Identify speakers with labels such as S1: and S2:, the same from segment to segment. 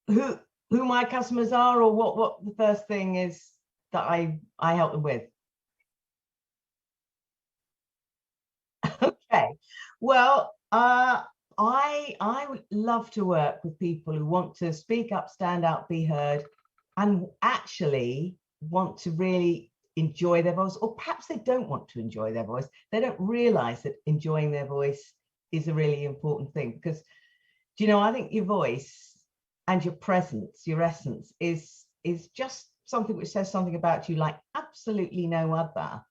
S1: who my customers are, or what the first thing is that I help them with? Okay, well, I would love to work with people who want to speak up, stand out, be heard, and actually want to really enjoy their voice, or perhaps they don't want to enjoy their voice. They don't realize that enjoying their voice is a really important thing, because, do you know, I think your voice and your presence, your essence, is just something which says something about you like absolutely no other.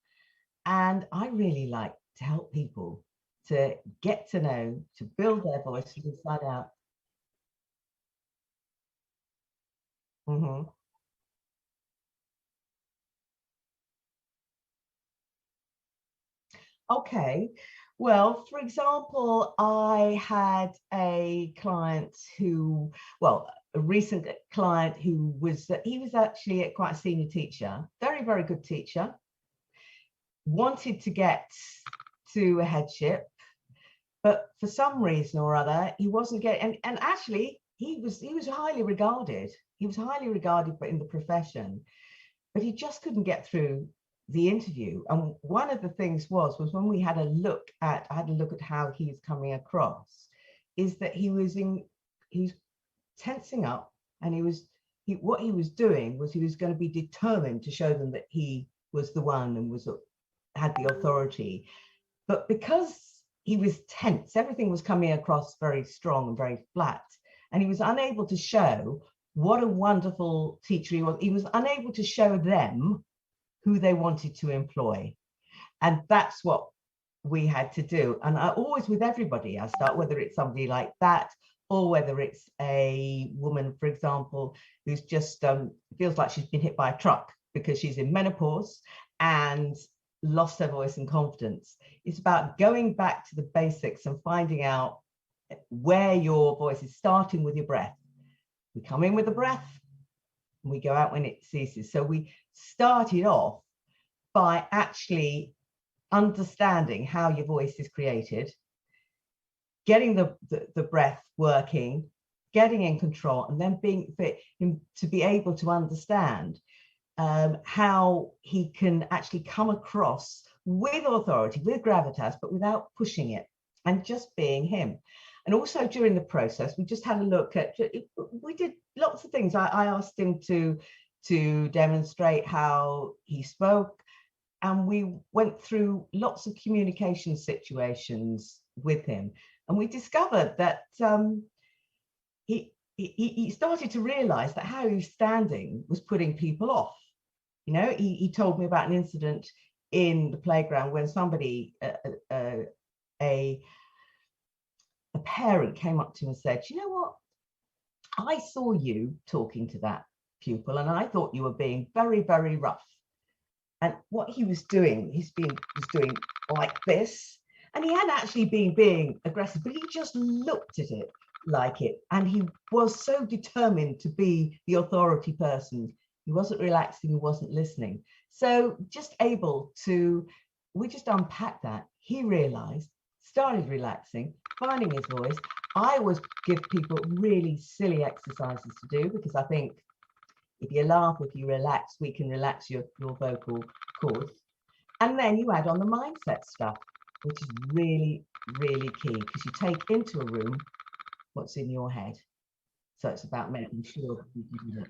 S1: And I really like to help people to get to know, to build their voice from inside out. Mhm. Okay. Well, for example, I had a client who, well, a recent client who was, he was actually quite a senior teacher, very, very good teacher, wanted to get to a headship, but for some reason or other, he wasn't getting, and actually he was highly regarded. He was highly regarded in the profession, but he just couldn't get through the interview. And one of the things was when we had a look at, I had a look at how he was coming across, is that he was tensing up, and what he was doing was he was going to be determined to show them that he was the one and had the authority. But because he was tense, everything was coming across very strong and very flat, and he was unable to show what a wonderful teacher he was. He was unable to show them who they wanted to employ. And that's what we had to do. And I always, with everybody, I start, whether it's somebody like that, or whether it's a woman, for example, who's just feels like she's been hit by a truck because she's in menopause and lost her voice and confidence. It's about going back to the basics and finding out where your voice is, starting with your breath. We come in with the breath and we go out when it ceases. So we started off by actually understanding how your voice is created, getting the breath working, getting in control, and then being to be able to understand how he can actually come across with authority, with gravitas, but without pushing it, and just being him. And also during the process, we just had a look at, we did lots of things. I asked him to demonstrate how he spoke, and we went through lots of communication situations with him. And we discovered that he started to realize that how he was standing was putting people off. You know, he told me about an incident in the playground when somebody, a parent came up to him and said, you know what, I saw you talking to that pupil and I thought you were being very, very rough. And what he was doing, was doing like this. And he had actually been being aggressive, but he just looked at it like it. And he was so determined to be the authority person. He wasn't relaxing, he wasn't listening. So we just unpacked that. He realized, started relaxing, finding his voice. I always give people really silly exercises to do, because I think if you laugh, if you relax, we can relax your vocal cords. And then you add on the mindset stuff, which is really, really key, because you take into a room what's in your head. So it's about making sure that you do that.